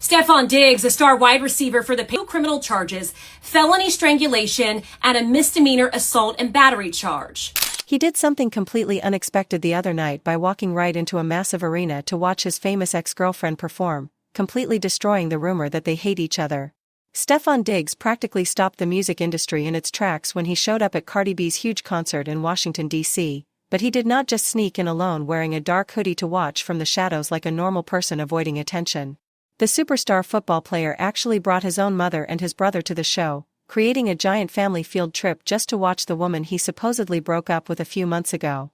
Stefon Diggs, a star wide receiver for the Patriots, criminal charges, felony strangulation, and a misdemeanor assault and battery charge. He did something completely unexpected the other night by walking right into a massive arena to watch his famous ex-girlfriend perform, completely destroying the rumor that they hate each other. Stefon Diggs practically stopped the music industry in its tracks when he showed up at Cardi B's huge concert in Washington, D.C., but he did not just sneak in alone wearing a dark hoodie to watch from the shadows like a normal person avoiding attention. The superstar football player actually brought his own mother and his brother to the show, creating a giant family field trip just to watch the woman he supposedly broke up with a few months ago.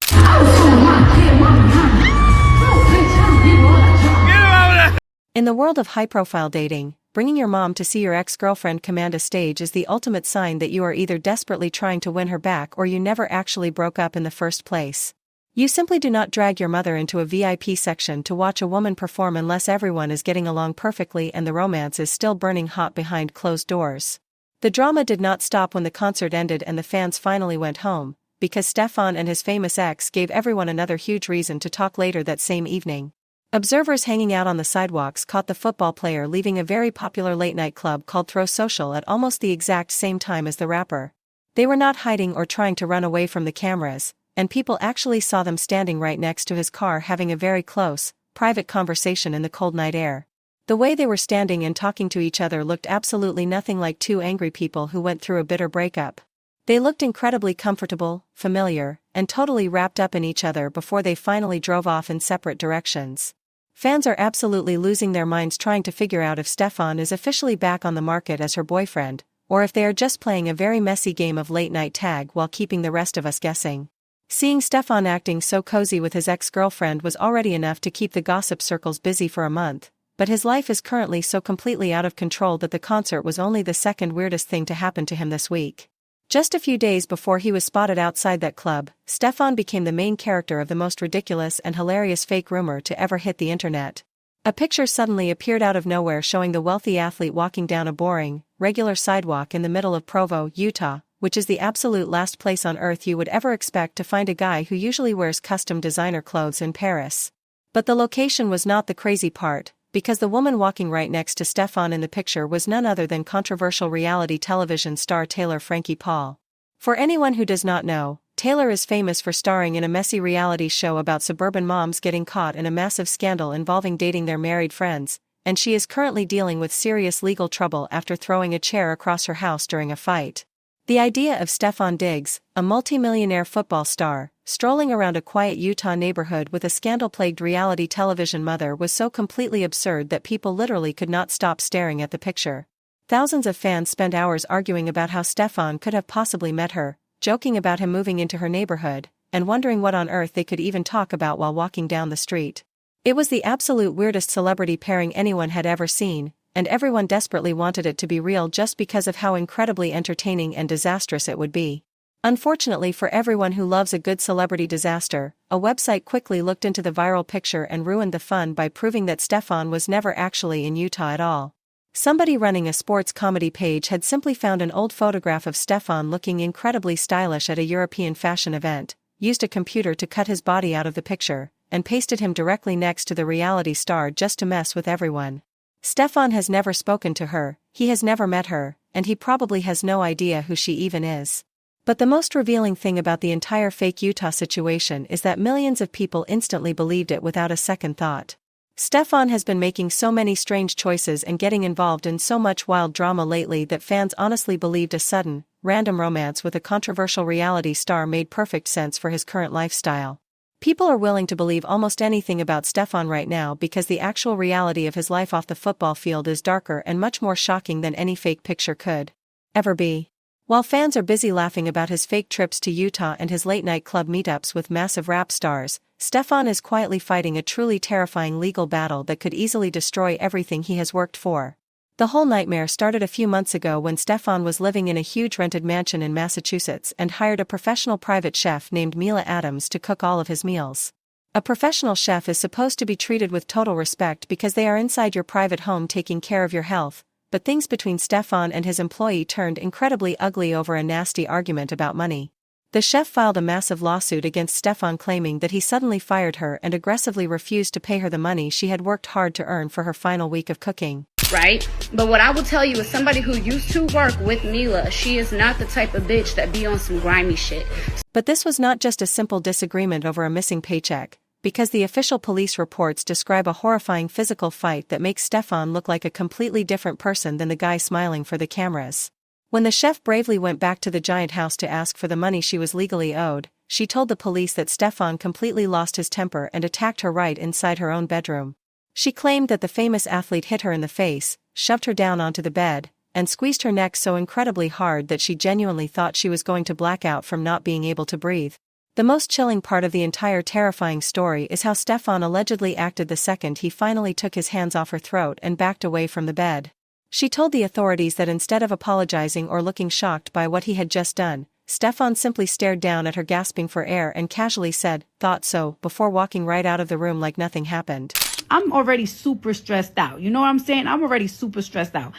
In the world of high-profile dating, bringing your mom to see your ex-girlfriend command a stage is the ultimate sign that you are either desperately trying to win her back or you never actually broke up in the first place. You simply do not drag your mother into a VIP section to watch a woman perform unless everyone is getting along perfectly and the romance is still burning hot behind closed doors. The drama did not stop when the concert ended and the fans finally went home, because Stefon and his famous ex gave everyone another huge reason to talk later that same evening. Observers hanging out on the sidewalks caught the football player leaving a very popular late-night club called Throw Social at almost the exact same time as the rapper. They were not hiding or trying to run away from the cameras, and people actually saw them standing right next to his car having a very close, private conversation in the cold night air. The way they were standing and talking to each other looked absolutely nothing like two angry people who went through a bitter breakup. They looked incredibly comfortable, familiar, and totally wrapped up in each other before they finally drove off in separate directions. Fans are absolutely losing their minds trying to figure out if Stefon is officially back on the market as her boyfriend, or if they are just playing a very messy game of late-night tag while keeping the rest of us guessing. Seeing Stefon acting so cozy with his ex-girlfriend was already enough to keep the gossip circles busy for a month, but his life is currently so completely out of control that the concert was only the second weirdest thing to happen to him this week. Just a few days before he was spotted outside that club, Stefon became the main character of the most ridiculous and hilarious fake rumor to ever hit the internet. A picture suddenly appeared out of nowhere showing the wealthy athlete walking down a boring, regular sidewalk in the middle of Provo, Utah, which is the absolute last place on earth you would ever expect to find a guy who usually wears custom designer clothes in Paris. But the location was not the crazy part, because the woman walking right next to Stefon in the picture was none other than controversial reality television star Taylor Frankie Paul. For anyone who does not know, Taylor is famous for starring in a messy reality show about suburban moms getting caught in a massive scandal involving dating their married friends, and she is currently dealing with serious legal trouble after throwing a chair across her house during a fight. The idea of Stefon Diggs, a multimillionaire football star, strolling around a quiet Utah neighborhood with a scandal-plagued reality television mother was so completely absurd that people literally could not stop staring at the picture. Thousands of fans spent hours arguing about how Stefon could have possibly met her, joking about him moving into her neighborhood, and wondering what on earth they could even talk about while walking down the street. It was the absolute weirdest celebrity pairing anyone had ever seen, and everyone desperately wanted it to be real just because of how incredibly entertaining and disastrous it would be. Unfortunately for everyone who loves a good celebrity disaster, a website quickly looked into the viral picture and ruined the fun by proving that Stefon was never actually in Utah at all. Somebody running a sports comedy page had simply found an old photograph of Stefon looking incredibly stylish at a European fashion event, used a computer to cut his body out of the picture, and pasted him directly next to the reality star just to mess with everyone. Stefon has never spoken to her, he has never met her, and he probably has no idea who she even is. But the most revealing thing about the entire fake Utah situation is that millions of people instantly believed it without a second thought. Stefon has been making so many strange choices and getting involved in so much wild drama lately that fans honestly believed a sudden, random romance with a controversial reality star made perfect sense for his current lifestyle. People are willing to believe almost anything about Stefon right now because the actual reality of his life off the football field is darker and much more shocking than any fake picture could ever be. While fans are busy laughing about his fake trips to Utah and his late-night club meetups with massive rap stars, Stefon is quietly fighting a truly terrifying legal battle that could easily destroy everything he has worked for. The whole nightmare started a few months ago when Stefon was living in a huge rented mansion in Massachusetts and hired a professional private chef named Mila Adams to cook all of his meals. A professional chef is supposed to be treated with total respect because they are inside your private home taking care of your health, but things between Stefon and his employee turned incredibly ugly over a nasty argument about money. The chef filed a massive lawsuit against Stefon claiming that he suddenly fired her and aggressively refused to pay her the money she had worked hard to earn for her final week of cooking. right? But what I will tell you is somebody who used to work with Mila, she is not the type of bitch that be on some grimy shit. But this was not just a simple disagreement over a missing paycheck, because the official police reports describe a horrifying physical fight that makes Stefon look like a completely different person than the guy smiling for the cameras. When the chef bravely went back to the giant house to ask for the money she was legally owed, she told the police that Stefon completely lost his temper and attacked her right inside her own bedroom. She claimed that the famous athlete hit her in the face, shoved her down onto the bed, and squeezed her neck so incredibly hard that she genuinely thought she was going to black out from not being able to breathe. The most chilling part of the entire terrifying story is how Stefon allegedly acted the second he finally took his hands off her throat and backed away from the bed. She told the authorities that instead of apologizing or looking shocked by what he had just done, Stefon simply stared down at her gasping for air and casually said, "Thought so," before walking right out of the room like nothing happened. I'm already super stressed out. You know what I'm saying? I'm already super stressed out.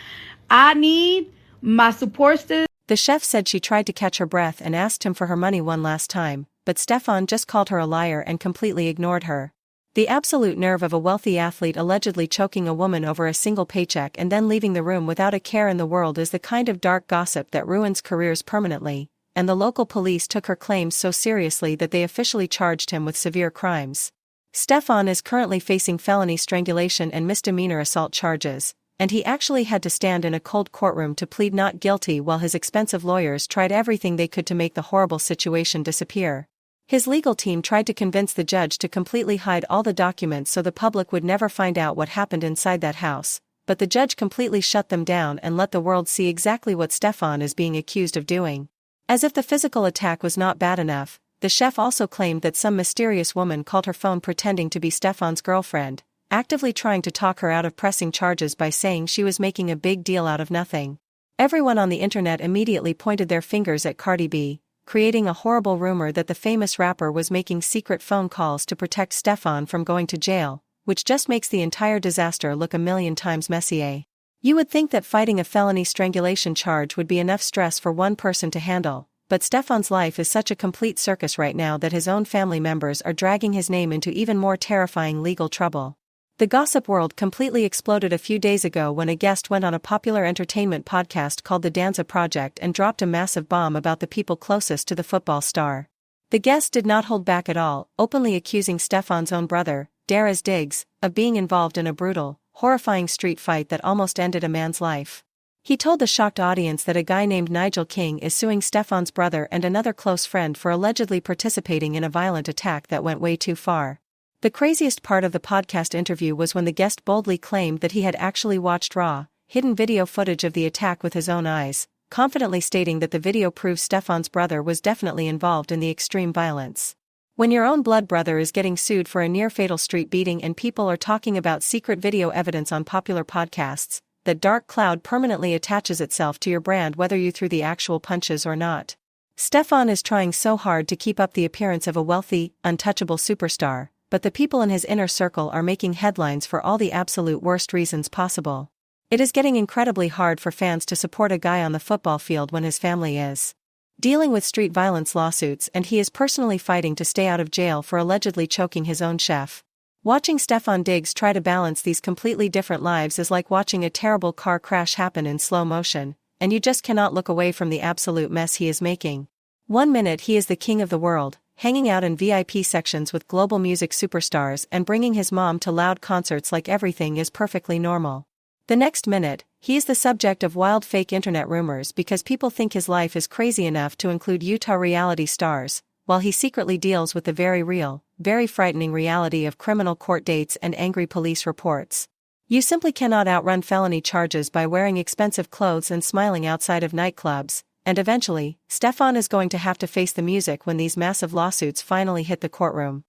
I need my support system. The chef said she tried to catch her breath and asked him for her money one last time, but Stefon just called her a liar and completely ignored her. The absolute nerve of a wealthy athlete allegedly choking a woman over a single paycheck and then leaving the room without a care in the world is the kind of dark gossip that ruins careers permanently, and the local police took her claims so seriously that they officially charged him with severe crimes. Stefon is currently facing felony strangulation and misdemeanor assault charges, and he actually had to stand in a cold courtroom to plead not guilty while his expensive lawyers tried everything they could to make the horrible situation disappear. His legal team tried to convince the judge to completely hide all the documents so the public would never find out what happened inside that house, but the judge completely shut them down and let the world see exactly what Stefon is being accused of doing. As if the physical attack was not bad enough, the chef also claimed that some mysterious woman called her phone pretending to be Stefon's girlfriend, actively trying to talk her out of pressing charges by saying she was making a big deal out of nothing. Everyone on the internet immediately pointed their fingers at Cardi B, creating a horrible rumor that the famous rapper was making secret phone calls to protect Stefon from going to jail, which just makes the entire disaster look a million times messier. You would think that fighting a felony strangulation charge would be enough stress for one person to handle, but Stefon's life is such a complete circus right now that his own family members are dragging his name into even more terrifying legal trouble. The gossip world completely exploded a few days ago when a guest went on a popular entertainment podcast called The Danza Project and dropped a massive bomb about the people closest to the football star. The guest did not hold back at all, openly accusing Stefon's own brother, Diggs, of being involved in a brutal, horrifying street fight that almost ended a man's life. He told the shocked audience that a guy named Nigel King is suing Stefon's brother and another close friend for allegedly participating in a violent attack that went way too far. The craziest part of the podcast interview was when the guest boldly claimed that he had actually watched raw, hidden video footage of the attack with his own eyes, confidently stating that the video proves Stefon's brother was definitely involved in the extreme violence. When your own blood brother is getting sued for a near-fatal street beating and people are talking about secret video evidence on popular podcasts, that dark cloud permanently attaches itself to your brand whether you threw the actual punches or not. Stefon is trying so hard to keep up the appearance of a wealthy, untouchable superstar, but the people in his inner circle are making headlines for all the absolute worst reasons possible. It is getting incredibly hard for fans to support a guy on the football field when his family is dealing with street violence lawsuits and he is personally fighting to stay out of jail for allegedly choking his own chef. Watching Stefon Diggs try to balance these completely different lives is like watching a terrible car crash happen in slow motion, and you just cannot look away from the absolute mess he is making. One minute he is the king of the world, hanging out in VIP sections with global music superstars and bringing his mom to loud concerts like everything is perfectly normal. The next minute, he is the subject of wild fake internet rumors because people think his life is crazy enough to include Utah reality stars, while he secretly deals with the very real, very frightening reality of criminal court dates and angry police reports. You simply cannot outrun felony charges by wearing expensive clothes and smiling outside of nightclubs, and eventually, Stefon is going to have to face the music when these massive lawsuits finally hit the courtroom.